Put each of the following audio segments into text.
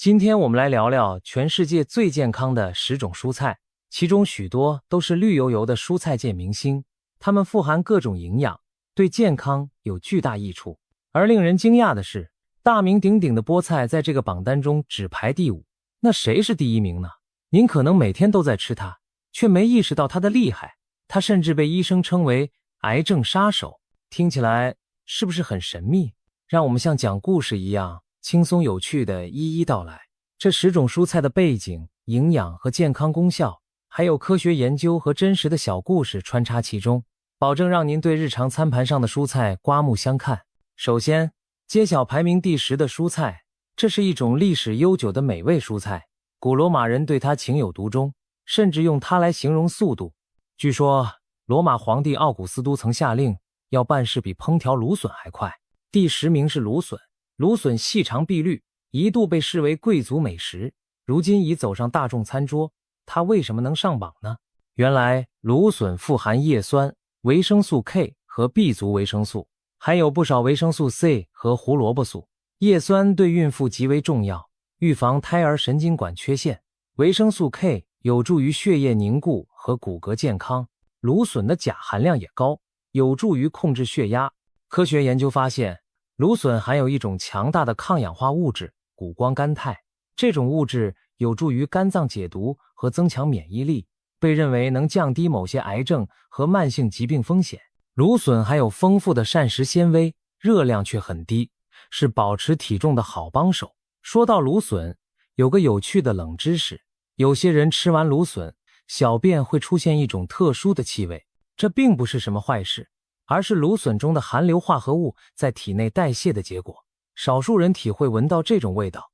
今天我们来聊聊全世界最健康的10种蔬菜，其中许多都是绿油油的蔬菜界明星，它们富含各种营养，对健康有巨大益处。而令人惊讶的是，大名鼎鼎的菠菜在这个榜单中只排第5。那谁是第1名呢？您可能每天都在吃它，却没意识到它的厉害。它甚至被医生称为癌症杀手。听起来是不是很神秘？让我们像讲故事一样轻松有趣地一一道来。这10种蔬菜的背景、营养和健康功效，还有科学研究和真实的小故事穿插其中，保证让您对日常餐盘上的蔬菜刮目相看。首先，揭晓排名第10的蔬菜，这是一种历史悠久的美味蔬菜，古罗马人对它情有独钟，甚至用它来形容速度。据说，罗马皇帝奥古斯都曾下令，要办事比烹调芦笋还快。第10名是芦笋。芦笋细长碧绿，一度被视为贵族美食，如今已走上大众餐桌。它为什么能上榜呢？原来芦笋富含叶酸、维生素 K 和 B 族维生素，还有不少维生素 C 和胡萝卜素。叶酸对孕妇极为重要，预防胎儿神经管缺陷。维生素 K 有助于血液凝固和骨骼健康。芦笋的钾含量也高，有助于控制血压。科学研究发现，芦笋含有一种强大的抗氧化物质谷胱甘肽，这种物质有助于肝脏解毒和增强免疫力，被认为能降低某些癌症和慢性疾病风险。芦笋还有丰富的膳食纤维，热量却很低，是保持体重的好帮手。说到芦笋，有个有趣的冷知识，有些人吃完芦笋，小便会出现一种特殊的气味，这并不是什么坏事，而是芦笋中的含硫化合物在体内代谢的结果。少数人体会闻到这种味道。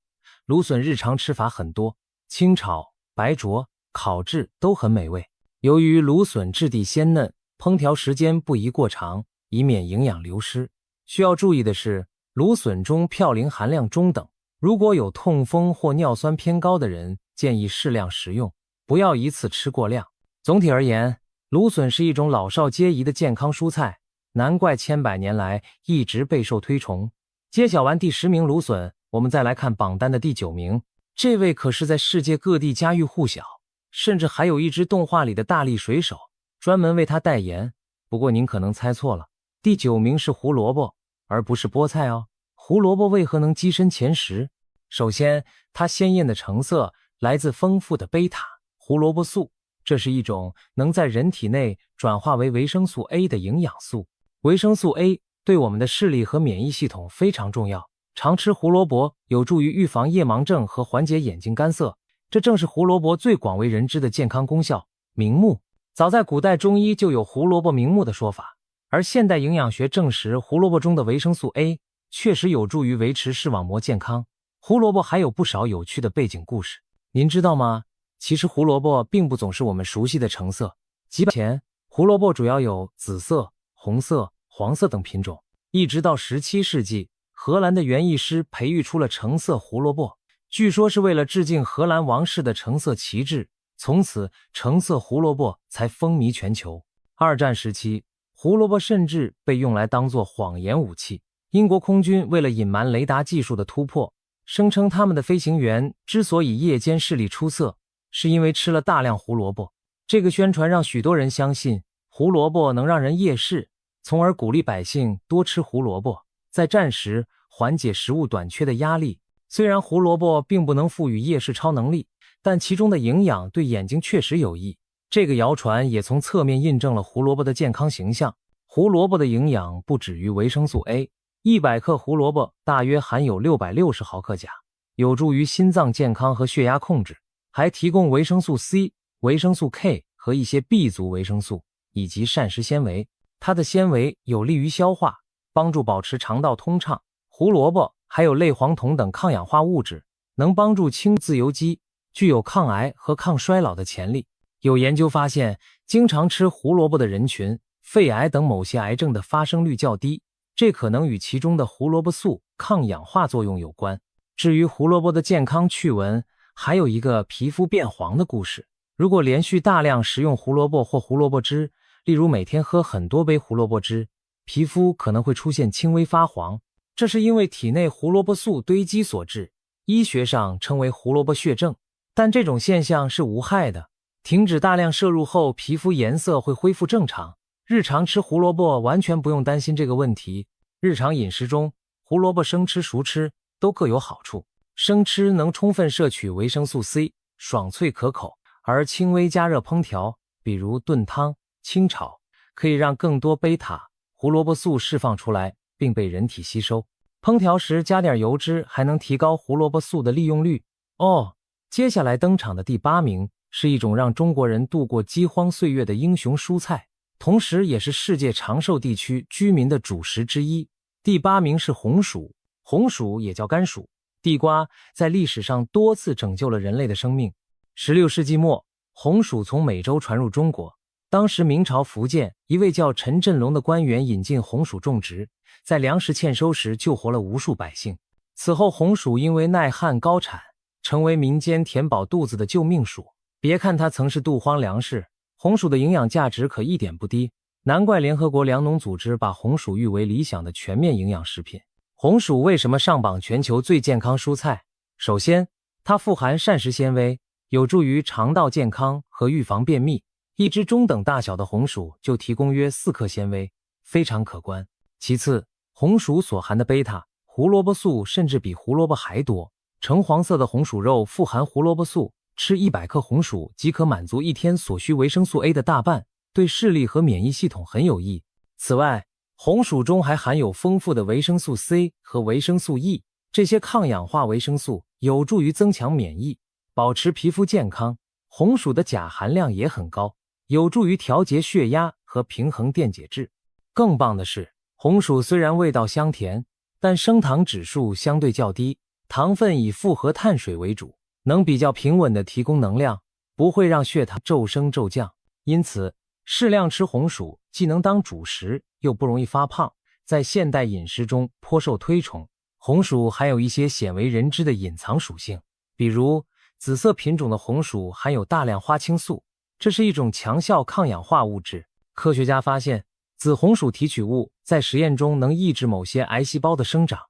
芦笋日常吃法很多，清炒、白灼、烤制都很美味。由于芦笋质地鲜嫩，烹调时间不宜过长，以免营养流失。需要注意的是，芦笋中嘌呤含量中等，如果有痛风或尿酸偏高的人，建议适量食用，不要一次吃过量。总体而言，芦笋是一种老少皆宜的健康蔬菜，难怪千百年来一直备受推崇。揭晓完第10名芦笋，我们再来看榜单的第9名。这位可是在世界各地家喻户晓，甚至还有一支动画里的大力水手专门为他代言。不过您可能猜错了，第9名是胡萝卜，而不是菠菜哦。胡萝卜为何能跻身前10？首先，它鲜艳的成色来自丰富的贝塔胡萝卜素，这是一种能在人体内转化为维生素 A 的营养素。维生素 A 对我们的视力和免疫系统非常重要，常吃胡萝卜有助于预防夜盲症和缓解眼睛干涩，这正是胡萝卜最广为人知的健康功效。明目，早在古代中医就有胡萝卜明目的说法，而现代营养学证实胡萝卜中的维生素 A 确实有助于维持视网膜健康。胡萝卜还有不少有趣的背景故事，您知道吗？其实胡萝卜并不总是我们熟悉的橙色，几百年前胡萝卜主要有紫色、红色、黄色等品种，一直到17世纪，荷兰的园艺师培育出了橙色胡萝卜，据说是为了致敬荷兰王室的橙色旗帜，从此橙色胡萝卜才风靡全球。二战时期，胡萝卜甚至被用来当作谎言武器。英国空军为了隐瞒雷达技术的突破，声称他们的飞行员之所以夜间视力出色，是因为吃了大量胡萝卜。这个宣传让许多人相信胡萝卜能让人夜视，从而鼓励百姓多吃胡萝卜，在战时缓解食物短缺的压力。虽然胡萝卜并不能赋予夜视超能力，但其中的营养对眼睛确实有益。这个谣传也从侧面印证了胡萝卜的健康形象。胡萝卜的营养不止于维生素 A，100 克胡萝卜大约含有660毫克钾，有助于心脏健康和血压控制，还提供维生素 C、维生素 K 和一些 B 族维生素，以及膳食纤维。它的纤维有利于消化，帮助保持肠道通畅。胡萝卜还有类黄酮等抗氧化物质，能帮助清自由基，具有抗癌和抗衰老的潜力。有研究发现，经常吃胡萝卜的人群，肺癌等某些癌症的发生率较低，这可能与其中的胡萝卜素抗氧化作用有关。至于胡萝卜的健康趣闻，还有一个皮肤变黄的故事。如果连续大量食用胡萝卜或胡萝卜汁，例如每天喝很多杯胡萝卜汁，皮肤可能会出现轻微发黄，这是因为体内胡萝卜素堆积所致。医学上称为胡萝卜血症，但这种现象是无害的，停止大量摄入后，皮肤颜色会恢复正常。日常吃胡萝卜完全不用担心这个问题。日常饮食中，胡萝卜生吃、熟吃都各有好处。生吃能充分摄取维生素 C， 爽脆可口，而轻微加热烹调，比如炖汤、清炒，可以让更多贝塔胡萝卜素释放出来，并被人体吸收。烹调时加点油脂，还能提高胡萝卜素的利用率。接下来登场的第8名是一种让中国人度过饥荒岁月的英雄蔬菜，同时也是世界长寿地区居民的主食之一。第8名是红薯。红薯也叫甘薯、地瓜，在历史上多次拯救了人类的生命。16世纪末，红薯从美洲传入中国。当时明朝福建一位叫陈振龙的官员引进红薯种植，在粮食欠收时救活了无数百姓。此后红薯因为耐旱高产，成为民间填饱肚子的救命薯。别看它曾是肚荒粮食，红薯的营养价值可一点不低，难怪联合国粮农组织把红薯誉为理想的全面营养食品。红薯为什么上榜全球最健康蔬菜？首先，它富含膳食纤维，有助于肠道健康和预防便秘。一只中等大小的红薯就提供约4克纤维，非常可观。其次，红薯所含的贝塔胡萝卜素甚至比胡萝卜还多。橙黄色的红薯肉富含胡萝卜素，吃100克红薯即可满足一天所需维生素 A 的大半，对视力和免疫系统很有益。此外，红薯中还含有丰富的维生素 C 和维生素 E， 这些抗氧化维生素有助于增强免疫，保持皮肤健康。红薯的钾含量也很高，有助于调节血压和平衡电解质。更棒的是，红薯虽然味道香甜，但升糖指数相对较低，糖分以复合碳水为主，能比较平稳地提供能量，不会让血糖骤升骤降。因此，适量吃红薯既能当主食，又不容易发胖，在现代饮食中颇受推崇。红薯还有一些鲜为人知的隐藏属性，比如紫色品种的红薯含有大量花青素，这是一种强效抗氧化物质。科学家发现，紫红薯提取物在实验中能抑制某些癌细胞的生长，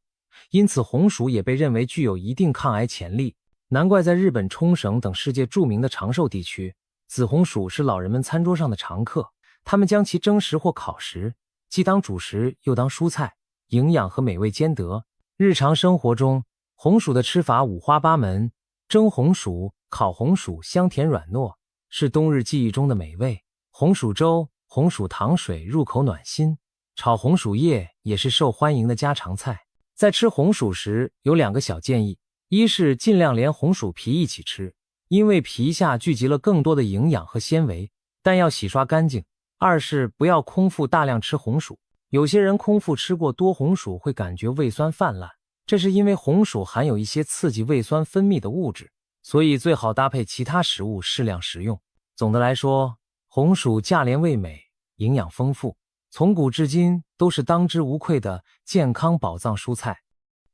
因此红薯也被认为具有一定抗癌潜力。难怪在日本冲绳等世界著名的长寿地区，紫红薯是老人们餐桌上的常客。他们将其蒸食或烤食，既当主食又当蔬菜，营养和美味兼得。日常生活中，红薯的吃法五花八门，蒸红薯、烤红薯香甜软糯，是冬日记忆中的美味。红薯粥、红薯糖水入口暖心，炒红薯叶也是受欢迎的家常菜。在吃红薯时有2个小建议，一是尽量连红薯皮一起吃，因为皮下聚集了更多的营养和纤维，但要洗刷干净。二是不要空腹大量吃红薯，有些人空腹吃过多红薯会感觉胃酸泛滥，这是因为红薯含有一些刺激胃酸分泌的物质，所以最好搭配其他食物适量食用。总的来说，红薯价廉味美，营养丰富，从古至今都是当之无愧的健康宝藏蔬菜。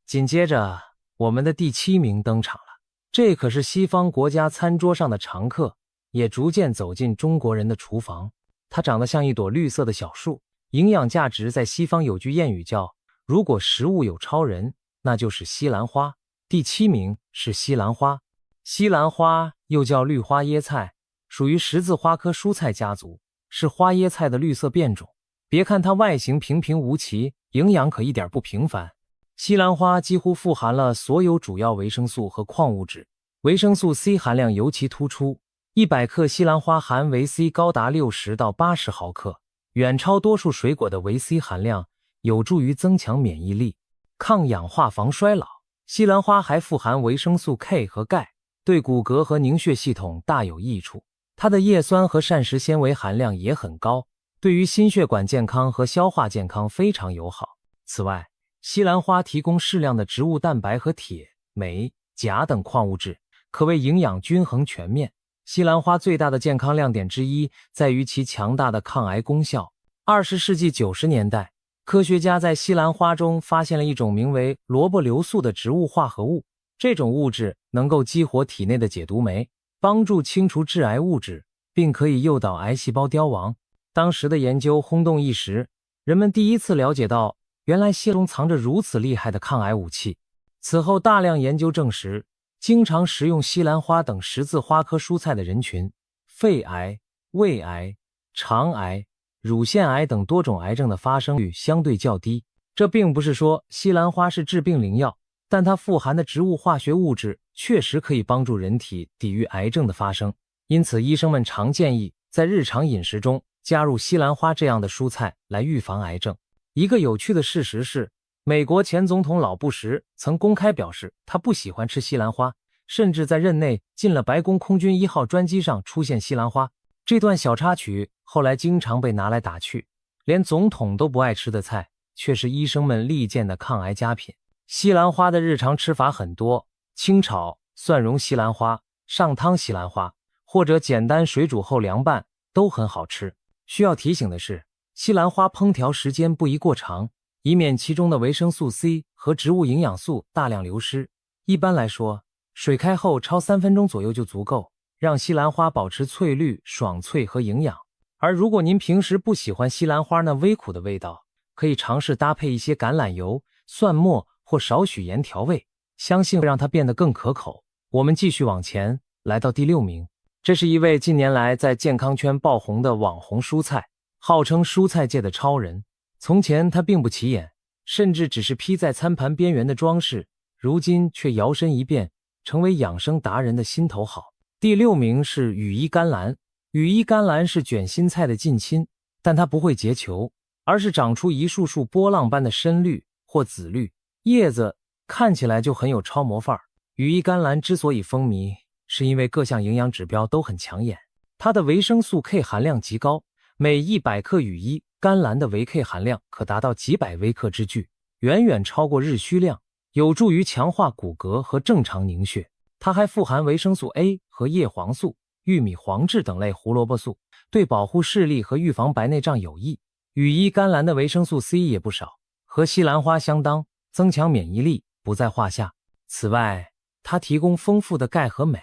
紧接着，我们的第7名登场了，这可是西方国家餐桌上的常客，也逐渐走进中国人的厨房。它长得像一朵绿色的小树，营养价值在西方有句谚语叫，如果食物有超人，那就是西兰花。第7名是西兰花。西兰花又叫绿花椰菜，属于十字花科蔬菜家族，是花椰菜的绿色变种。别看它外形平平无奇，营养可一点不平凡。西兰花几乎富含了所有主要维生素和矿物质，维生素 C 含量尤其突出。100克西兰花含维 C 高达60到80毫克，远超多数水果的维 C 含量，有助于增强免疫力、抗氧化、防衰老。西兰花还富含维生素 K 和钙，对骨骼和凝血系统大有益处。它的叶酸和膳食纤维含量也很高，对于心血管健康和消化健康非常友好。此外，西兰花提供适量的植物蛋白和铁、镁、钾等矿物质，可谓营养均衡全面。西兰花最大的健康亮点之一在于其强大的抗癌功效。20世纪90年代，科学家在西兰花中发现了一种名为萝卜硫素的植物化合物，这种物质能够激活体内的解毒酶，帮助清除致癌物质，并可以诱导癌细胞凋亡。当时的研究轰动一时，人们第一次了解到，原来西中藏着如此厉害的抗癌武器。此后大量研究证实，经常食用西兰花等十字花科蔬菜的人群，肺癌、胃癌、肠癌、乳腺癌等多种癌症的发生率相对较低。这并不是说西兰花是治病灵药，但它富含的植物化学物质确实可以帮助人体抵御癌症的发生。因此医生们常建议在日常饮食中加入西兰花这样的蔬菜来预防癌症。一个有趣的事实是，美国前总统老布什曾公开表示他不喜欢吃西兰花，甚至在任内进了白宫空军1号专机上出现西兰花。这段小插曲后来经常被拿来打趣，连总统都不爱吃的菜，却是医生们力荐的抗癌佳品。西兰花的日常吃法很多，清炒、蒜蓉西兰花、上汤西兰花，或者简单水煮后凉拌，都很好吃。需要提醒的是，西兰花烹调时间不宜过长，以免其中的维生素 C 和植物营养素大量流失。一般来说，水开后焯3分钟左右就足够，让西兰花保持翠绿、爽脆和营养。而如果您平时不喜欢西兰花那微苦的味道，可以尝试搭配一些橄榄油、蒜末或少许盐调味，相信会让它变得更可口。我们继续往前，来到第6名。这是一位近年来在健康圈爆红的网红蔬菜，号称蔬菜界的超人。从前他并不起眼，甚至只是披在餐盘边缘的装饰，如今却摇身一变，成为养生达人的心头好。第6名是羽衣甘蓝。羽衣甘蓝是卷心菜的近亲，但它不会结球，而是长出一束束波浪般的深绿或紫绿，叶子看起来就很有超模范儿。羽衣甘蓝之所以风靡，是因为各项营养指标都很抢眼。它的维生素 K 含量极高，每100克羽衣甘蓝的维 K 含量可达到几百微克之巨，远远超过日需量，有助于强化骨骼和正常凝血。它还富含维生素 A 和叶黄素、玉米黄质等类胡萝卜素，对保护视力和预防白内障有益。羽衣甘蓝的维生素 C 也不少，和西兰花相当，增强免疫力不在话下。此外，它提供丰富的钙和镁，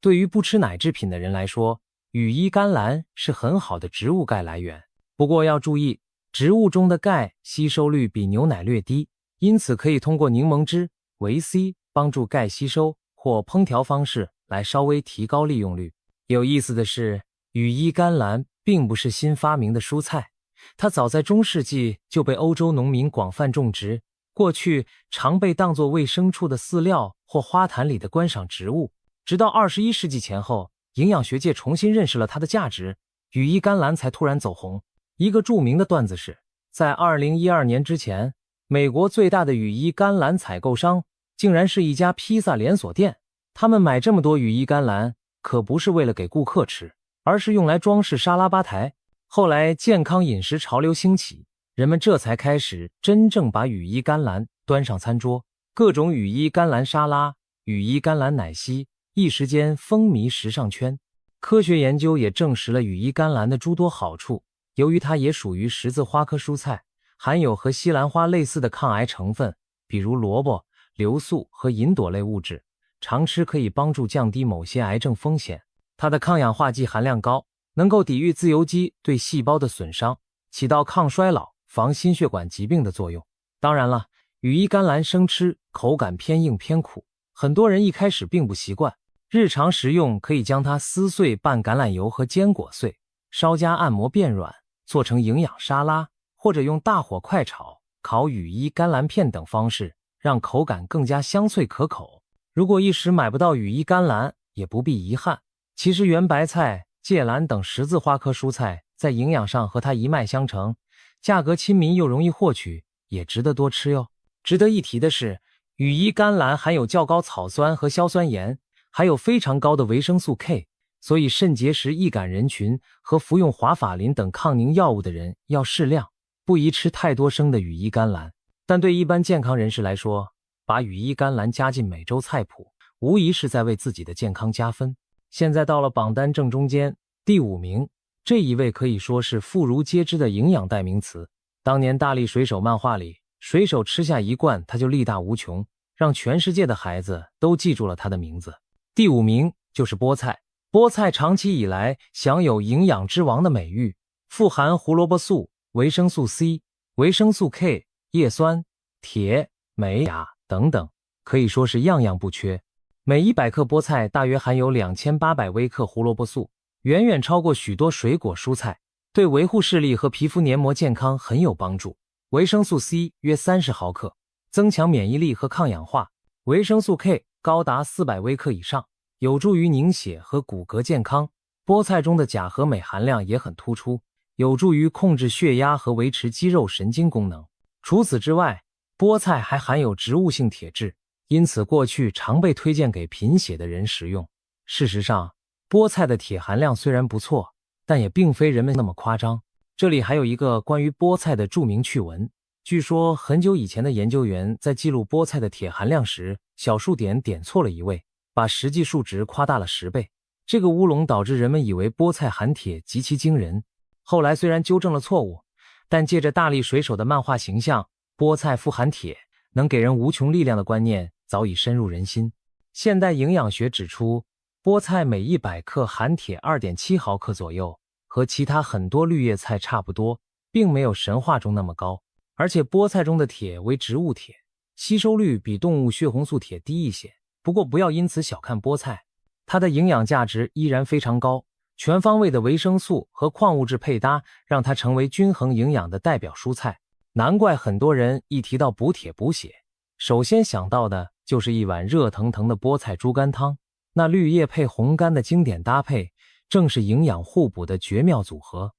对于不吃奶制品的人来说，羽衣甘蓝是很好的植物钙来源。不过要注意，植物中的钙吸收率比牛奶略低，因此可以通过柠檬汁、维 C 帮助钙吸收，或烹调方式来稍微提高利用率。有意思的是，羽衣甘蓝并不是新发明的蔬菜，它早在中世纪就被欧洲农民广泛种植，过去常被当作喂牲畜的饲料或花坛里的观赏植物。直到21世纪前后，营养学界重新认识了它的价值，羽衣甘蓝才突然走红。一个著名的段子是，在2012年之前，美国最大的羽衣甘蓝采购商竟然是一家披萨连锁店。他们买这么多羽衣甘蓝，可不是为了给顾客吃，而是用来装饰沙拉吧台。后来健康饮食潮流兴起，人们这才开始真正把羽衣甘蓝端上餐桌。各种羽衣甘蓝沙拉、羽衣甘蓝奶昔一时间风靡时尚圈。科学研究也证实了羽衣甘蓝的诸多好处，由于它也属于十字花科蔬菜，含有和西兰花类似的抗癌成分，比如萝卜、硫素和银朵类物质，常吃可以帮助降低某些癌症风险。它的抗氧化剂含量高，能够抵御自由基对细胞的损伤，起到抗衰老、防心血管疾病的作用。当然了，羽衣甘蓝生吃口感偏硬偏苦，很多人一开始并不习惯。日常食用可以将它撕碎拌橄榄油和坚果碎，稍加按摩变软，做成营养沙拉，或者用大火快炒、烤羽衣甘蓝片等方式，让口感更加香脆可口。如果一时买不到羽衣甘蓝，也不必遗憾。其实圆白菜、芥蓝等十字花科蔬菜在营养上和它一脉相承，价格亲民又容易获取，也值得多吃哟。值得一提的是，羽衣甘蓝含有较高草酸和硝酸盐，还有非常高的维生素 K， 所以肾结石易感人群和服用华法林等抗凝药物的人要适量，不宜吃太多生的羽衣甘蓝。但对一般健康人士来说，把羽衣甘蓝加进每周菜谱，无疑是在为自己的健康加分。现在到了榜单正中间，第5名，这一位可以说是妇孺皆知的营养代名词。当年大力水手漫画里，水手吃下一罐他就力大无穷，让全世界的孩子都记住了他的名字。第5名就是菠菜。菠菜长期以来享有营养之王的美誉，富含胡萝卜素、维生素 C、维生素 K、叶酸、铁、镁、钾等等，可以说是样样不缺。每100克菠菜大约含有2800微克胡萝卜素，远远超过许多水果蔬菜，对维护视力和皮肤黏膜健康很有帮助。维生素 C 约30毫克，增强免疫力和抗氧化。维生素 K 高达400微克以上，有助于凝血和骨骼健康。菠菜中的钾和镁含量也很突出，有助于控制血压和维持肌肉神经功能。除此之外，菠菜还含有植物性铁质，因此过去常被推荐给贫血的人食用。事实上，菠菜的铁含量虽然不错，但也并非人们那么夸张。这里还有一个关于菠菜的著名趣闻。据说很久以前的研究员在记录菠菜的铁含量时，小数点点错了一位，把实际数值夸大了10倍。这个乌龙导致人们以为菠菜含铁极其惊人。后来虽然纠正了错误，但借着大力水手的漫画形象，菠菜富含铁，能给人无穷力量的观念早已深入人心。现代营养学指出，菠菜每100克含铁 2.7 毫克左右，和其他很多绿叶菜差不多，并没有神话中那么高。而且菠菜中的铁为植物铁，吸收率比动物血红素铁低一些。不过不要因此小看菠菜，它的营养价值依然非常高，全方位的维生素和矿物质配搭让它成为均衡营养的代表蔬菜。难怪很多人一提到补铁补血，首先想到的就是一碗热腾腾的菠菜猪肝汤。那绿叶配红肝的经典搭配，正是营养互补的绝妙组合。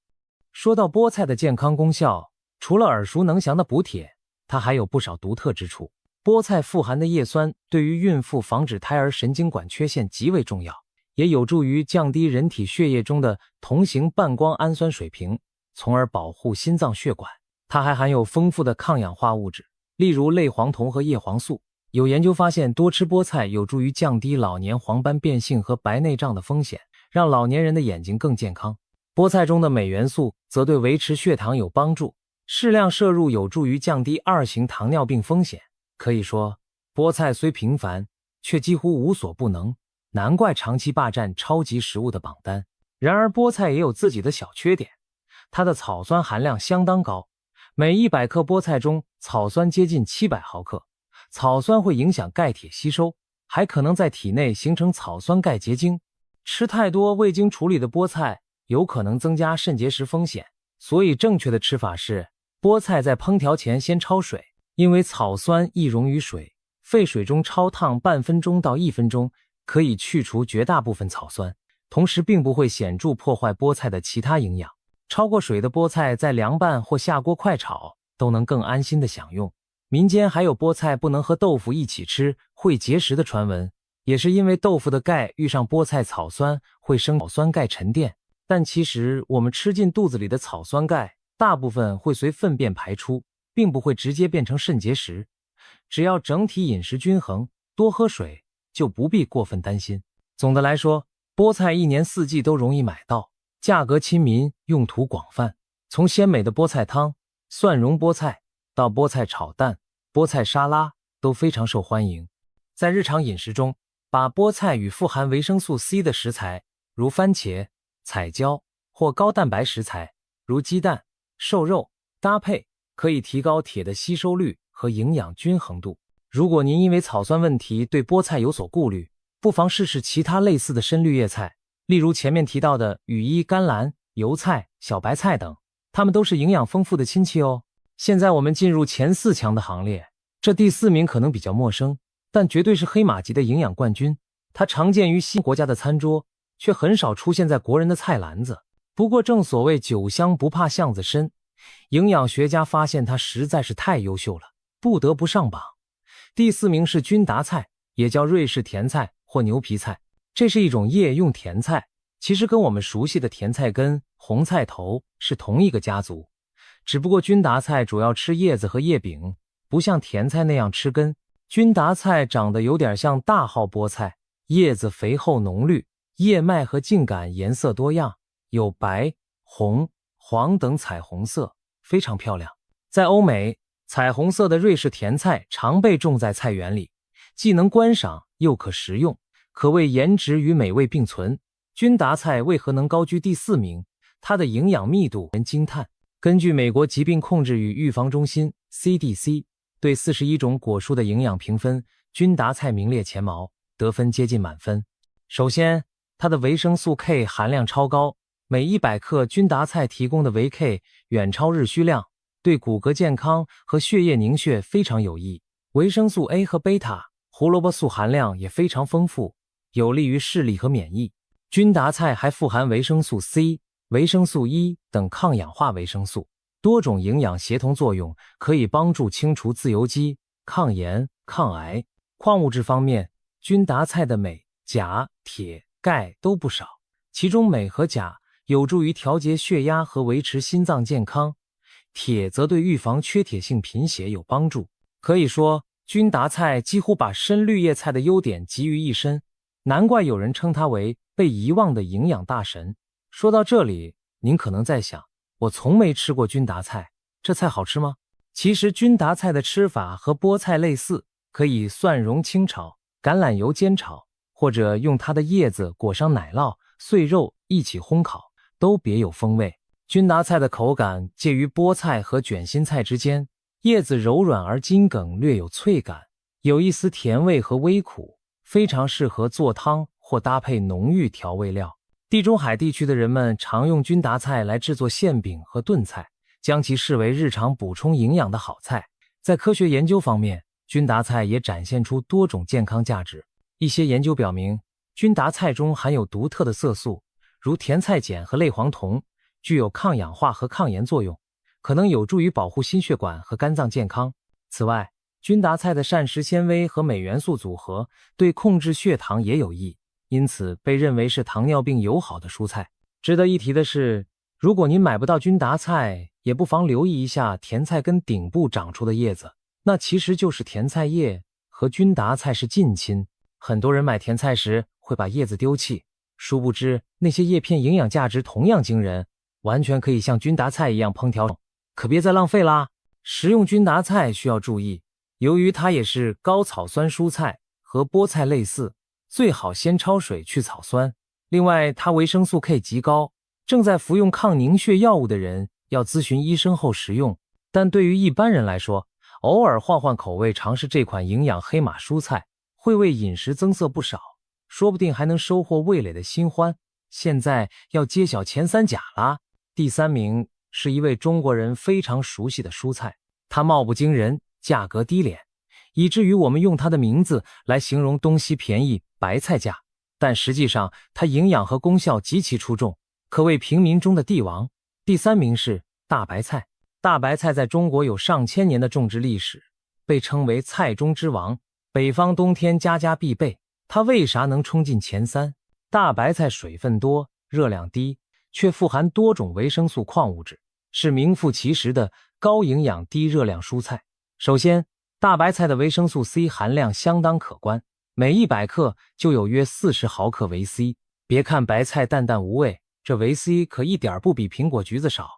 说到菠菜的健康功效，除了耳熟能详的补铁，它还有不少独特之处。菠菜富含的叶酸对于孕妇防止胎儿神经管缺陷极为重要，也有助于降低人体血液中的同型半胱氨酸水平，从而保护心脏血管。它还含有丰富的抗氧化物质，例如类黄酮和叶黄素。有研究发现，多吃菠菜有助于降低老年黄斑变性和白内障的风险，让老年人的眼睛更健康。菠菜中的镁元素则对维持血糖有帮助，适量摄入有助于降低2型糖尿病风险。可以说，菠菜虽平凡，却几乎无所不能，难怪长期霸占超级食物的榜单。然而菠菜也有自己的小缺点，它的草酸含量相当高，每100克菠菜中草酸接近700毫克。草酸会影响钙铁吸收，还可能在体内形成草酸钙结晶。吃太多未经处理的菠菜有可能增加肾结石风险，所以正确的吃法是，菠菜在烹调前先焯水，因为草酸易溶于水，沸水中焯烫半分钟到1分钟，可以去除绝大部分草酸，同时并不会显著破坏菠菜的其他营养。焯过水的菠菜在凉拌或下锅快炒都能更安心的享用。民间还有菠菜不能和豆腐一起吃会结石的传闻，也是因为豆腐的钙遇上菠菜草酸会生草酸钙沉淀。但其实我们吃进肚子里的草酸钙大部分会随粪便排出，并不会直接变成肾结石。只要整体饮食均衡，多喝水，就不必过分担心。总的来说，菠菜一年四季都容易买到，价格亲民，用途广泛。从鲜美的菠菜汤、蒜蓉菠菜到菠菜炒蛋、菠菜沙拉都非常受欢迎。在日常饮食中，把菠菜与富含维生素 C 的食材，如番茄、彩椒或高蛋白食材，如鸡蛋、瘦肉搭配，可以提高铁的吸收率和营养均衡度。如果您因为草酸问题对菠菜有所顾虑，不妨试试其他类似的深绿叶菜，例如前面提到的羽衣甘蓝、油菜、小白菜等，它们都是营养丰富的亲戚哦。现在我们进入前4强的行列，这第4名可能比较陌生，但绝对是黑马级的营养冠军。它常见于西国家的餐桌，却很少出现在国人的菜篮子。不过正所谓酒香不怕巷子深，营养学家发现它实在是太优秀了，不得不上榜。第4名是君达菜，也叫瑞士甜菜或牛皮菜，这是一种叶用甜菜，其实跟我们熟悉的甜菜根、红菜头是同一个家族。只不过君达菜主要吃叶子和叶柄，不像甜菜那样吃根。君达菜长得有点像大号菠菜，叶子肥厚浓绿，叶脉和茎秆颜色多样，有白、红、黄等彩虹色，非常漂亮。在欧美，彩虹色的瑞士甜菜常被种在菜园里，既能观赏又可食用，可谓颜值与美味并存。君达菜为何能高居第4名？它的营养密度人惊叹。根据美国疾病控制与预防中心 CDC 对41种果蔬的营养评分，君达菜名列前茅，得分接近满分。首先，它的维生素 K 含量超高，每100克君达菜提供的维 K 远超日需量，对骨骼健康和血液凝血非常有益。维生素 A 和贝塔、胡萝卜素含量也非常丰富，有利于视力和免疫。君达菜还富含维生素 C、维生素 E 等抗氧化维生素，多种营养协同作用，可以帮助清除自由基、抗炎、抗癌。矿物质方面，君达菜的镁、钾、铁、钙都不少，其中镁和钾有助于调节血压和维持心脏健康，铁则对预防缺铁性贫血有帮助。可以说，君达菜几乎把深绿叶菜的优点集于一身，难怪有人称它为被遗忘的营养大神。说到这里，您可能在想，我从没吃过君达菜，这菜好吃吗？其实君达菜的吃法和菠菜类似，可以蒜蓉清炒、橄榄油煎炒，或者用它的叶子裹上奶酪、碎肉一起烘烤，都别有风味。君达菜的口感介于菠菜和卷心菜之间，叶子柔软而筋梗，略有脆感，有一丝甜味和微苦，非常适合做汤或搭配浓郁调味料。地中海地区的人们常用君达菜来制作馅饼和炖菜，将其视为日常补充营养的好菜。在科学研究方面，君达菜也展现出多种健康价值。一些研究表明，君达菜中含有独特的色素，如甜菜碱和类黄酮，具有抗氧化和抗炎作用，可能有助于保护心血管和肝脏健康。此外，君达菜的膳食纤维和镁元素组合对控制血糖也有益，因此被认为是糖尿病友好的蔬菜。值得一提的是，如果您买不到君达菜，也不妨留意一下甜菜根顶部长出的叶子，那其实就是甜菜叶，和君达菜是近亲。很多人买甜菜时会把叶子丢弃，殊不知那些叶片营养价值同样惊人，完全可以像君达菜一样烹调，可别再浪费啦。食用君达菜需要注意，由于它也是高草酸蔬菜，和菠菜类似，最好先焯水去草酸。另外，它维生素 K 极高，正在服用抗凝血药物的人要咨询医生后食用。但对于一般人来说，偶尔换换口味，尝试这款营养黑马蔬菜，会为饮食增色不少，说不定还能收获味蕾的新欢。现在要揭晓前3甲啦。第3名是一位中国人非常熟悉的蔬菜，它貌不惊人，价格低廉，以至于我们用它的名字来形容东西便宜白菜价，但实际上它营养和功效极其出众，可谓平民中的帝王。第3名是大白菜。大白菜在中国有上千年的种植历史，被称为菜中之王，北方冬天家家必备。它为啥能冲进前3？大白菜水分多，热量低，却富含多种维生素矿物质，是名副其实的高营养低热量蔬菜。首先，大白菜的维生素 C 含量相当可观，每100克就有约40毫克维 C。别看白菜淡淡无味，这维 C 可一点不比苹果橘子少，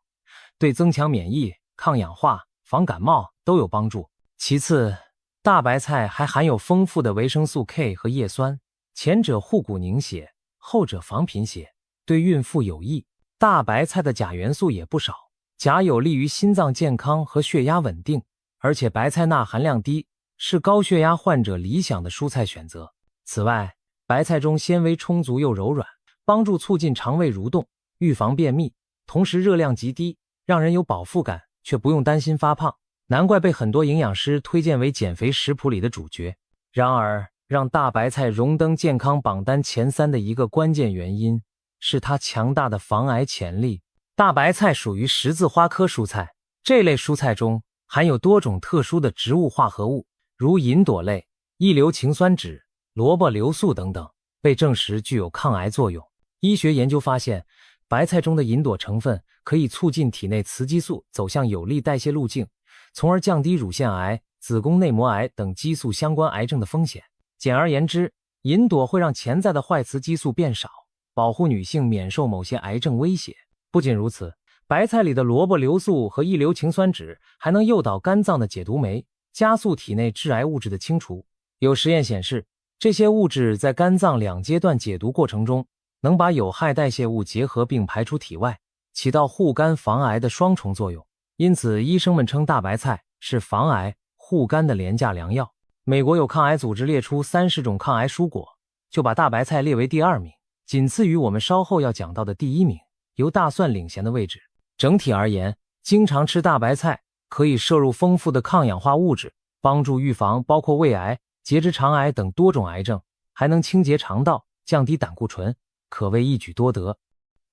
对增强免疫、抗氧化、防感冒都有帮助。其次，大白菜还含有丰富的维生素 K 和叶酸，前者护骨凝血，后者防贫血，对孕妇有益。大白菜的钾元素也不少，钾有利于心脏健康和血压稳定，而且白菜钠含量低，是高血压患者理想的蔬菜选择。此外，白菜中纤维充足又柔软，帮助促进肠胃蠕动，预防便秘，同时热量极低，让人有饱腹感，却不用担心发胖，难怪被很多营养师推荐为减肥食谱里的主角。然而，让大白菜荣登健康榜单前3的一个关键原因，是它强大的防癌潜力。大白菜属于十字花科蔬菜，这类蔬菜中含有多种特殊的植物化合物，如银朵类、异硫氰酸酯、萝卜硫素等等，被证实具有抗癌作用。医学研究发现，白菜中的银朵成分可以促进体内雌激素走向有利代谢路径，从而降低乳腺癌、子宫内膜癌等激素相关癌症的风险。简而言之，银朵会让潜在的坏雌激素变少，保护女性免受某些癌症威胁。不仅如此，白菜里的萝卜硫素和异硫氰酸酯还能诱导肝脏的解毒酶，加速体内致癌物质的清除。有实验显示，这些物质在肝脏2阶段解毒过程中，能把有害代谢物结合并排出体外，起到护肝防癌的双重作用。因此，医生们称大白菜是防癌护肝的廉价良药。美国有抗癌组织列出30种抗癌蔬果，就把大白菜列为第2名，仅次于我们稍后要讲到的第1名，由大蒜领衔的位置。整体而言，经常吃大白菜可以摄入丰富的抗氧化物质，帮助预防包括胃癌、结直肠癌等多种癌症，还能清洁肠道，降低胆固醇，可谓一举多得。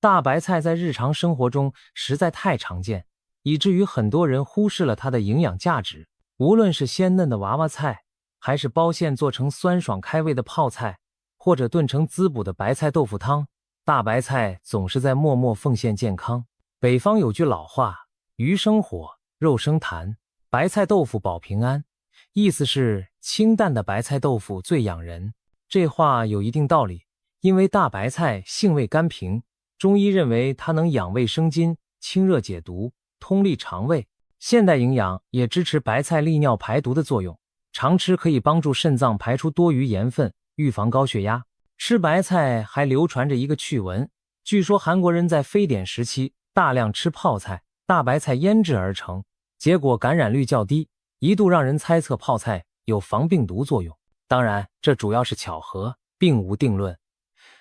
大白菜在日常生活中实在太常见，以至于很多人忽视了它的营养价值。无论是鲜嫩的娃娃菜，还是包馅做成酸爽开胃的泡菜，或者炖成滋补的白菜豆腐汤，大白菜总是在默默奉献健康。北方有句老话，鱼生火，肉生痰，白菜豆腐保平安，意思是清淡的白菜豆腐最养人。这话有一定道理，因为大白菜性味甘平，中医认为它能养胃生津、清热解毒、通利肠胃。现代营养也支持白菜利尿排毒的作用，常吃可以帮助肾脏排出多余盐分，预防高血压。吃白菜还流传着一个趣闻，据说韩国人在非典时期大量吃泡菜，大白菜腌制而成，结果感染率较低，一度让人猜测泡菜有防病毒作用。当然，这主要是巧合，并无定论。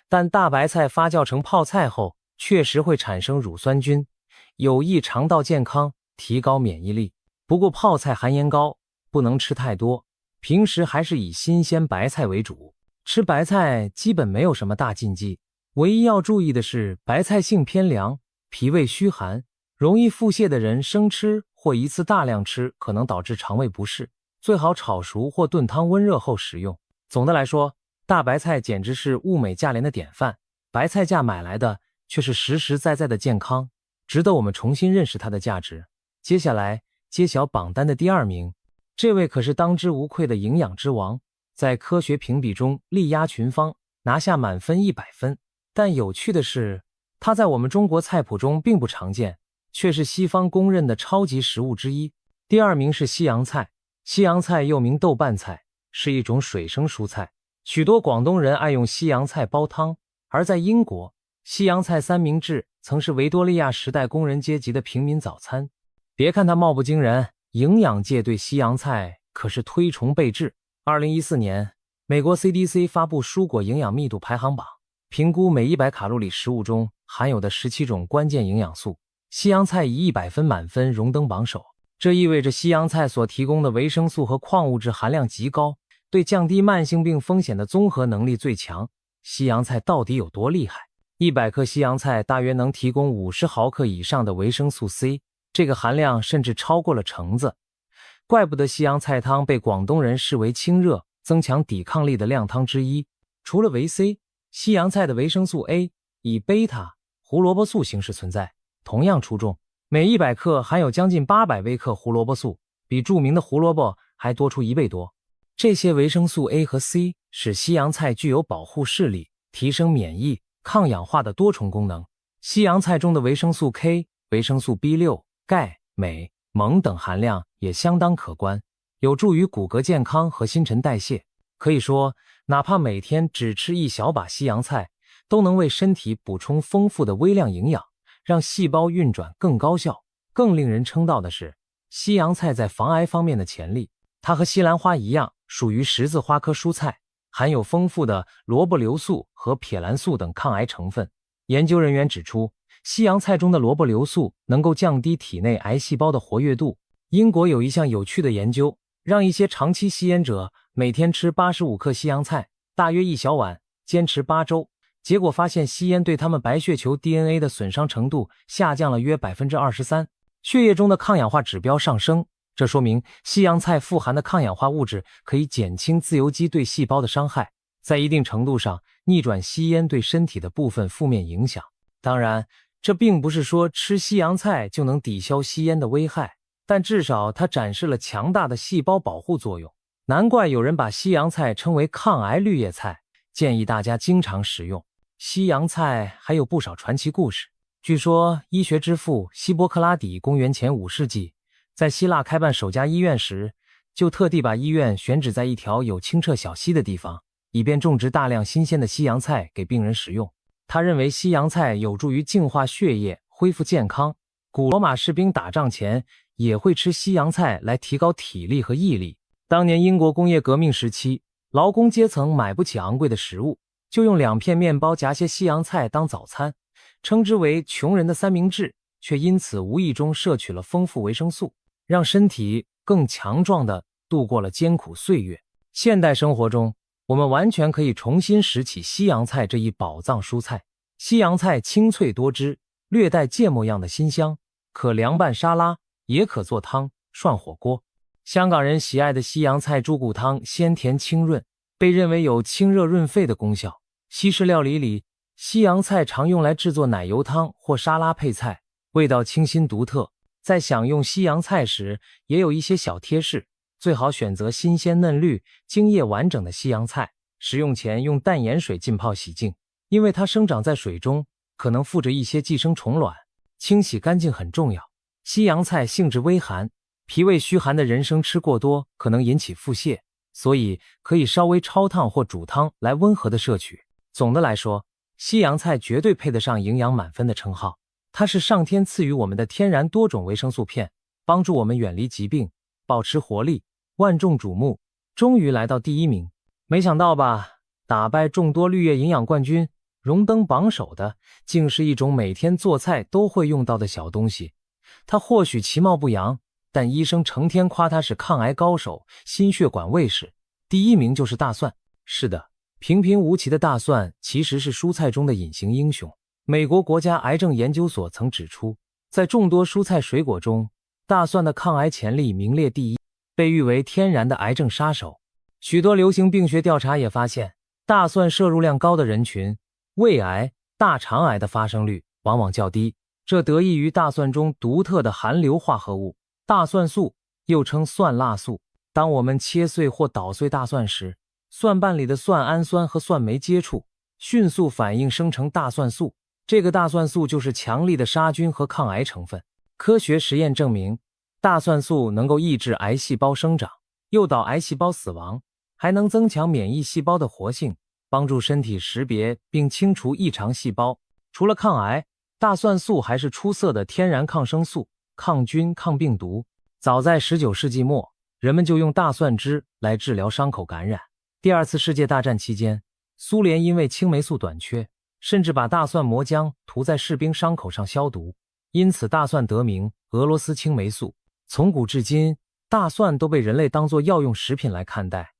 但大白菜发酵成泡菜后，确实会产生乳酸菌，有益肠道健康，提高免疫力。不过泡菜含盐高，不能吃太多，平时还是以新鲜白菜为主。吃白菜基本没有什么大禁忌，唯一要注意的是白菜性偏凉，脾胃虚寒，容易腹泻的人生吃或一次大量吃可能导致肠胃不适，最好炒熟或炖汤温热后食用。总的来说，大白菜简直是物美价廉的典范，白菜价买来的却是实实在在的健康，值得我们重新认识它的价值。接下来揭晓榜单的第2名，这位可是当之无愧的营养之王，在科学评比中力压群芳，拿下满分100分。但有趣的是，它在我们中国菜谱中并不常见，却是西方公认的超级食物之一。第2名是西洋菜。西洋菜又名豆瓣菜，是一种水生蔬菜，许多广东人爱用西洋菜煲汤。而在英国，西洋菜三明治曾是维多利亚时代工人阶级的平民早餐。别看它貌不惊人，营养界对西洋菜可是推崇备至。2014年，美国 CDC 发布蔬果营养密度排行榜，评估每100卡路里食物中含有的17种关键营养素，西洋菜以100分满分荣登榜首。这意味着西洋菜所提供的维生素和矿物质含量极高，对降低慢性病风险的综合能力最强。西洋菜到底有多厉害？100克西洋菜大约能提供50毫克以上的维生素 C， 这个含量甚至超过了橙子。怪不得西洋菜汤被广东人视为清热、增强抵抗力的靓汤之一。除了维 C， 西洋菜的维生素 A 以贝塔胡萝卜素形式存在，同样出众。每100克含有将近800微克胡萝卜素，比著名的胡萝卜还多出1倍多。这些维生素 A 和 C 使西洋菜具有保护视力、提升免疫、抗氧化的多重功能。西洋菜中的维生素 K、维生素 B6、钙、镁、锰等含量也相当可观，有助于骨骼健康和新陈代谢。可以说，哪怕每天只吃一小把西洋菜，都能为身体补充丰富的微量营养，让细胞运转更高效。更令人称道的是，西洋菜在防癌方面的潜力。它和西兰花一样，属于十字花科蔬菜，含有丰富的萝卜硫素和撇兰素等抗癌成分。研究人员指出，西洋菜中的萝卜硫素能够降低体内癌细胞的活跃度。英国有一项有趣的研究，让一些长期吸烟者每天吃85克西洋菜，大约1小碗，坚持8周。结果发现吸烟对他们白血球 DNA 的损伤程度下降了约 23%， 血液中的抗氧化指标上升。这说明西洋菜富含的抗氧化物质可以减轻自由基对细胞的伤害，在一定程度上逆转吸烟对身体的部分负面影响。当然，这并不是说吃西洋菜就能抵消吸烟的危害，但至少它展示了强大的细胞保护作用。难怪有人把西洋菜称为抗癌绿叶菜，建议大家经常食用。西洋菜还有不少传奇故事。据说医学之父希波克拉底公元前5世纪在希腊开办首家医院时，就特地把医院选址在一条有清澈小溪的地方，以便种植大量新鲜的西洋菜给病人食用。他认为西洋菜有助于净化血液，恢复健康。古罗马士兵打仗前也会吃西洋菜来提高体力和毅力。当年英国工业革命时期，劳工阶层买不起昂贵的食物，就用2片面包夹些西洋菜当早餐，称之为穷人的三明治，却因此无意中摄取了丰富维生素，让身体更强壮地度过了艰苦岁月。现代生活中，我们完全可以重新拾起西洋菜这一宝藏蔬菜。西洋菜清脆多汁，略带芥末样的辛香，可凉拌沙拉，也可做汤涮火锅。香港人喜爱的西洋菜猪骨汤鲜甜清润，被认为有清热润肺的功效。西式料理里，西洋菜常用来制作奶油汤或沙拉配菜，味道清新独特。在享用西洋菜时，也有一些小贴士，最好选择新鲜嫩绿、茎叶完整的西洋菜，食用前用淡盐水浸泡洗净，因为它生长在水中，可能附着一些寄生虫卵，清洗干净很重要。西洋菜性质微寒，脾胃虚寒的人生吃过多可能引起腹泻，所以可以稍微焯烫或煮汤来温和的摄取。总的来说，西洋菜绝对配得上营养满分的称号，它是上天赐予我们的天然多种维生素片，帮助我们远离疾病，保持活力，万众瞩目，终于来到第1名。没想到吧，打败众多绿叶营养冠军，荣登榜首的竟是一种每天做菜都会用到的小东西。它或许其貌不扬，但医生成天夸它是抗癌高手、心血管卫士。第1名就是大蒜。是的，平平无奇的大蒜其实是蔬菜中的隐形英雄。美国国家癌症研究所曾指出，在众多蔬菜水果中，大蒜的抗癌潜力名列第1，被誉为天然的癌症杀手。许多流行病学调查也发现，大蒜摄入量高的人群，胃癌、大肠癌的发生率往往较低，这得益于大蒜中独特的含硫化合物大蒜素，又称蒜蜡素。当我们切碎或捣碎大蒜时，蒜瓣里的蒜氨酸和蒜酶接触，迅速反应生成大蒜素，这个大蒜素就是强力的杀菌和抗癌成分。科学实验证明，大蒜素能够抑制癌细胞生长，诱导癌细胞死亡，还能增强免疫细胞的活性，帮助身体识别并清除异常细胞。除了抗癌，大蒜素还是出色的天然抗生素，抗菌抗病毒。早在19世纪末，人们就用大蒜汁来治疗伤口感染。第2次世界大战期间，苏联因为青霉素短缺，甚至把大蒜磨浆涂在士兵伤口上消毒，因此大蒜得名俄罗斯青霉素。从古至今，大蒜都被人类当作药用食品来看待。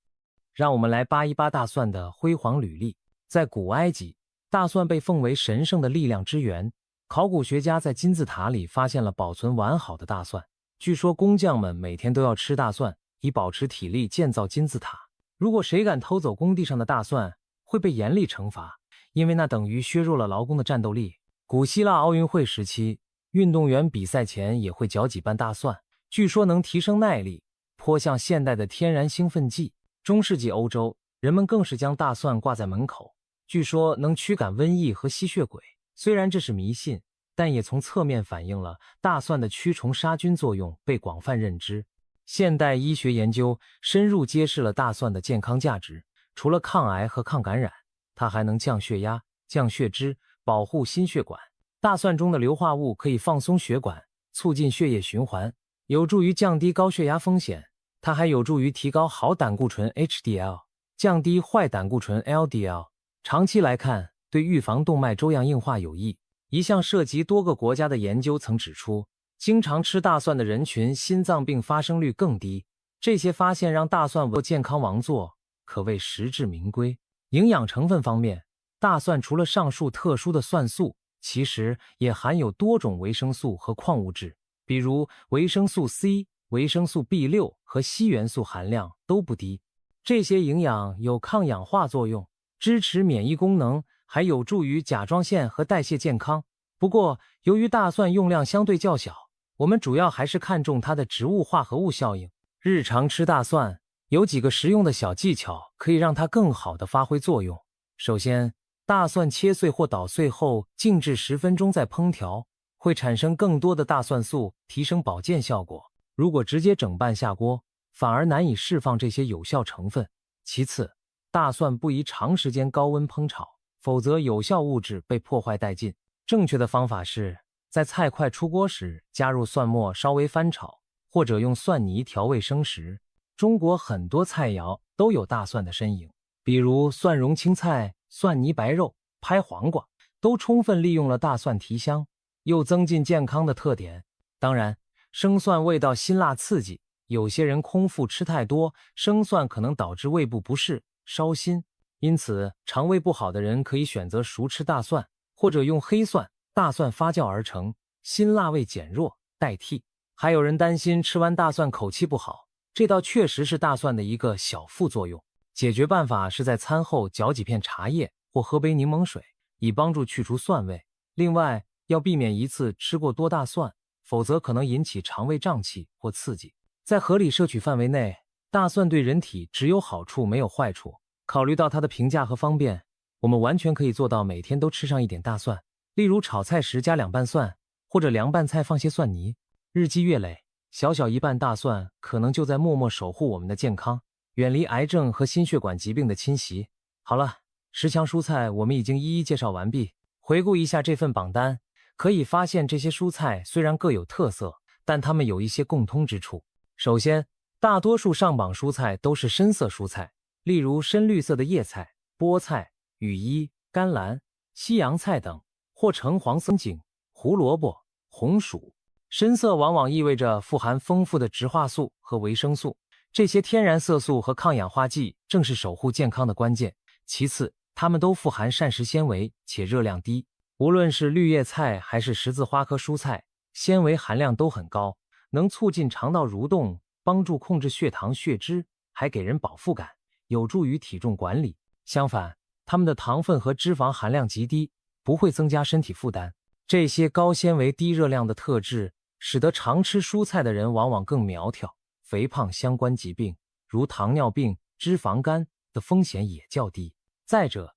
让我们来扒一扒大蒜的辉煌履历。在古埃及，大蒜被奉为神圣的力量之源，考古学家在金字塔里发现了保存完好的大蒜。据说工匠们每天都要吃大蒜，以保持体力建造金字塔。如果谁敢偷走工地上的大蒜，会被严厉惩罚，因为那等于削弱了劳工的战斗力。古希腊奥运会时期，运动员比赛前也会嚼几瓣大蒜，据说能提升耐力，颇像现代的天然兴奋剂。中世纪欧洲，人们更是将大蒜挂在门口，据说能驱赶瘟疫和吸血鬼。虽然这是迷信，但也从侧面反映了大蒜的驱虫杀菌作用被广泛认知。现代医学研究深入揭示了大蒜的健康价值，除了抗癌和抗感染，它还能降血压、降血脂，保护心血管。大蒜中的硫化物可以放松血管，促进血液循环，有助于降低高血压风险。它还有助于提高好胆固醇 HDL， 降低坏胆固醇 LDL。长期来看，对预防动脉粥样硬化有益。一项涉及多个国家的研究曾指出，经常吃大蒜的人群心脏病发生率更低。这些发现让大蒜为健康王座，可谓实至名归。营养成分方面，大蒜除了上述特殊的蒜素，其实也含有多种维生素和矿物质，比如维生素 C、维生素 B6 和硒元素含量都不低。这些营养有抗氧化作用，支持免疫功能，还有助于甲状腺和代谢健康。不过，由于大蒜用量相对较小，我们主要还是看重它的植物化合物效应。日常吃大蒜有几个实用的小技巧，可以让它更好地发挥作用。首先，大蒜切碎或捣碎后静置10分钟再烹调，会产生更多的大蒜素，提升保健效果。如果直接整瓣下锅，反而难以释放这些有效成分。其次，大蒜不宜长时间高温烹炒，否则有效物质被破坏殆尽。正确的方法是在菜快出锅时加入蒜末稍微翻炒，或者用蒜泥调味生食。中国很多菜肴都有大蒜的身影，比如蒜蓉青菜、蒜泥白肉、拍黄瓜，都充分利用了大蒜提香，又增进健康的特点。当然，生蒜味道辛辣刺激，有些人空腹吃太多，生蒜可能导致胃部不适、烧心，因此肠胃不好的人可以选择熟吃大蒜，或者用黑蒜、大蒜发酵而成，辛辣味减弱代替。还有人担心吃完大蒜口气不好，这倒确实是大蒜的一个小副作用。解决办法是在餐后嚼几片茶叶或喝杯柠檬水，以帮助去除蒜味。另外，要避免一次吃过多大蒜，否则可能引起肠胃胀气或刺激。在合理摄取范围内，大蒜对人体只有好处没有坏处。考虑到它的平价和方便，我们完全可以做到每天都吃上一点大蒜，例如炒菜时加2瓣蒜，或者凉拌菜放些蒜泥。日积月累，小小一瓣大蒜可能就在默默守护我们的健康，远离癌症和心血管疾病的侵袭。好了，10强蔬菜我们已经一一介绍完毕。回顾一下这份榜单，可以发现这些蔬菜虽然各有特色，但它们有一些共通之处。首先，大多数上榜蔬菜都是深色蔬菜，例如深绿色的叶菜、菠菜、羽衣、甘蓝、西洋菜等，或橙黄色茎、胡萝卜、红薯。深色往往意味着富含丰富的植化素和维生素，这些天然色素和抗氧化剂正是守护健康的关键。其次，它们都富含膳食纤维且热量低，无论是绿叶菜还是十字花科蔬菜，纤维含量都很高，能促进肠道蠕动，帮助控制血糖血脂，还给人饱腹感，有助于体重管理。相反，它们的糖分和脂肪含量极低，不会增加身体负担。这些高纤维低热量的特质使得常吃蔬菜的人往往更苗条，肥胖相关疾病如糖尿病、脂肪肝的风险也较低。再者，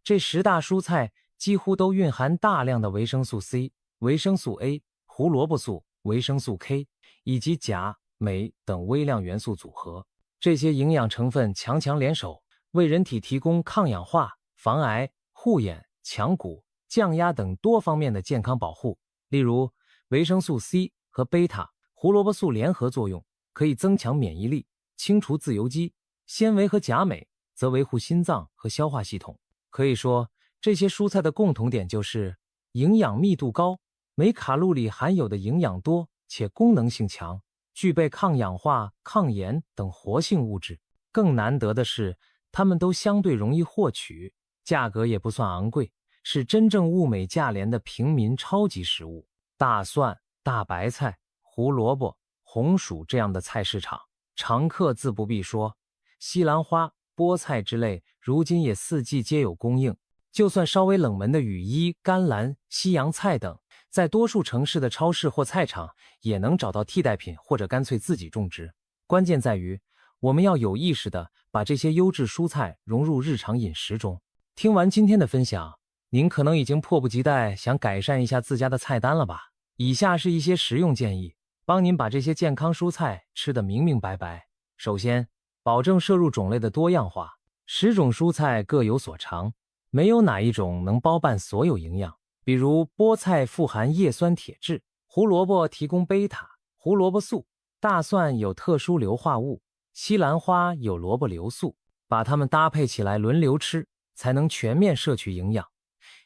这10大蔬菜几乎都蕴含大量的维生素 C、维生素 A、胡萝卜素、维生素 K 以及钾、镁等微量元素组合。这些营养成分强强联手，为人体提供抗氧化、防癌、护眼、强骨、降压等多方面的健康保护。例如，维生素 C 和贝塔、胡萝卜素联合作用，可以增强免疫力，清除自由基；纤维和钾镁则维护心脏和消化系统。可以说，这些蔬菜的共同点就是营养密度高，每卡路里含有的营养多，且功能性强，具备抗氧化、抗炎等活性物质。更难得的是，它们都相对容易获取，价格也不算昂贵，是真正物美价廉的平民超级食物。大蒜、大白菜、胡萝卜、红薯这样的菜市场，常客自不必说，西兰花、菠菜之类，如今也四季皆有供应。就算稍微冷门的羽衣、甘蓝、西洋菜等，在多数城市的超市或菜场也能找到替代品，或者干脆自己种植。关键在于，我们要有意识地把这些优质蔬菜融入日常饮食中。听完今天的分享，您可能已经迫不及待想改善一下自家的菜单了吧？以下是一些实用建议，帮您把这些健康蔬菜吃得明明白白。首先，保证摄入种类的多样化，10种蔬菜各有所长，没有哪一种能包办所有营养。比如菠菜富含叶酸铁质，胡萝卜提供贝塔、胡萝卜素，大蒜有特殊硫化物，西兰花有萝卜硫素，把它们搭配起来轮流吃，才能全面摄取营养。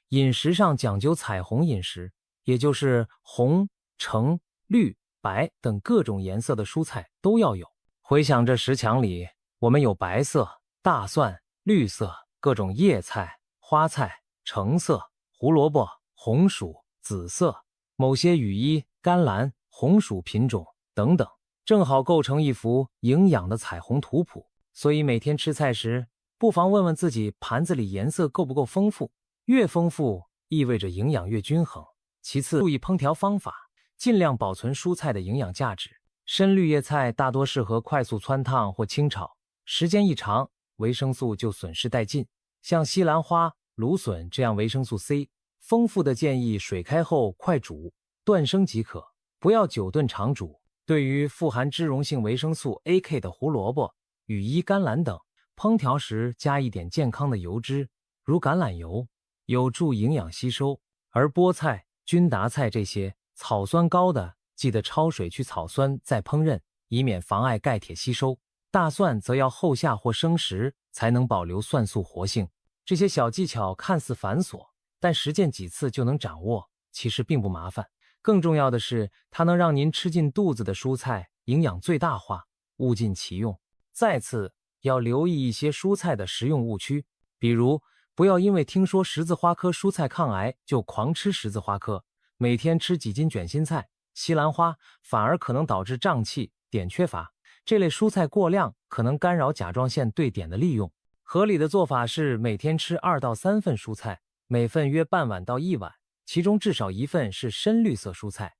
饮食上讲究彩虹饮食，也就是红、橙、绿、白等各种颜色的蔬菜都要有。回想这10强里，我们有白色、大蒜、绿色、各种叶菜、花菜、橙色、胡萝卜、红薯、紫色、某些羽衣、甘蓝、红薯品种等等，正好构成一幅营养的彩虹图谱。所以每天吃菜时，不妨问问自己盘子里颜色够不够丰富，越丰富意味着营养越均衡。其次，注意烹调方法，尽量保存蔬菜的营养价值。深绿叶菜大多适合快速汆烫或清炒，时间一长，维生素就损失殆尽。像西兰花、芦笋这样维生素 C 丰富的，建议水开后快煮，断生即可，不要久炖长煮。对于富含脂溶性维生素 AK 的胡萝卜、羽衣甘蓝等，烹调时加一点健康的油脂，如橄榄油，有助营养吸收。而菠菜、君达菜这些草酸高的，记得焯水去草酸再烹饪，以免妨碍钙铁吸收。大蒜则要后下或生食才能保留蒜素活性。这些小技巧看似繁琐，但实践几次就能掌握，其实并不麻烦。更重要的是，它能让您吃进肚子的蔬菜营养最大化，物尽其用。再次要留意一些蔬菜的食用误区，比如不要因为听说十字花科蔬菜抗癌就狂吃十字花科，每天吃几斤卷心菜、西兰花，反而可能导致胀气、碘缺乏。这类蔬菜过量可能干扰甲状腺对碘的利用。合理的做法是每天吃2到3份蔬菜，每份约半碗到1碗，其中至少1份是深绿色蔬菜，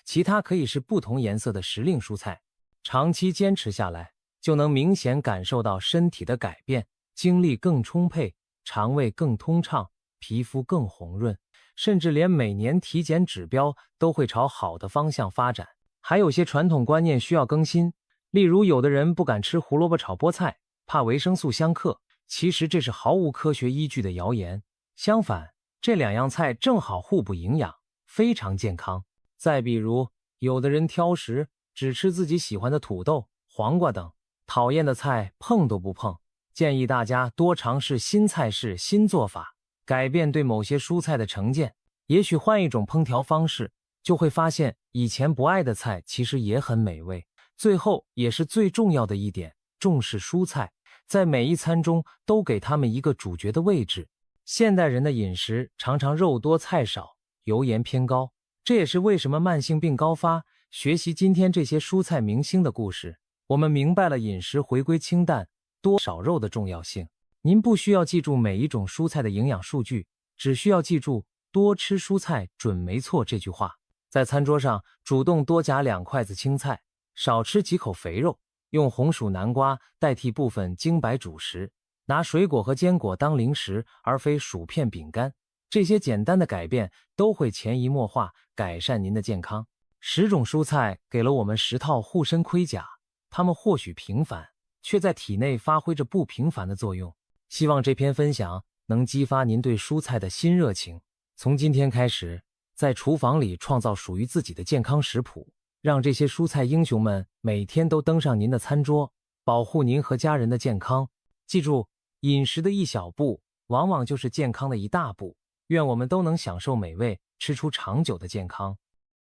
其他可以是不同颜色的时令蔬菜。长期坚持下来，就能明显感受到身体的改变，精力更充沛，肠胃更通畅，皮肤更红润，甚至连每年体检指标都会朝好的方向发展。还有些传统观念需要更新，例如有的人不敢吃胡萝卜炒菠菜，怕维生素相克，其实这是毫无科学依据的谣言。相反，这2样菜正好互补营养，非常健康。再比如，有的人挑食，只吃自己喜欢的土豆、黄瓜等，讨厌的菜碰都不碰。建议大家多尝试新菜式、新做法，改变对某些蔬菜的成见。也许换一种烹调方式，就会发现以前不爱的菜其实也很美味。最后也是最重要的一点，重视蔬菜，在每一餐中都给他们一个主角的位置。现代人的饮食常常肉多菜少，油盐偏高，这也是为什么慢性病高发。学习今天这些蔬菜明星的故事，我们明白了饮食回归清淡、多少肉的重要性。您不需要记住每一种蔬菜的营养数据，只需要记住多吃蔬菜准没错这句话。在餐桌上主动多夹2筷子青菜，少吃几口肥肉，用红薯南瓜代替部分精白主食，拿水果和坚果当零食而非薯片饼干。这些简单的改变都会潜移默化改善您的健康。10种蔬菜给了我们10套护身盔甲，它们或许平凡，却在体内发挥着不平凡的作用。希望这篇分享能激发您对蔬菜的新热情。从今天开始，在厨房里创造属于自己的健康食谱，让这些蔬菜英雄们每天都登上您的餐桌，保护您和家人的健康。记住，饮食的一小步，往往就是健康的一大步。愿我们都能享受美味，吃出长久的健康。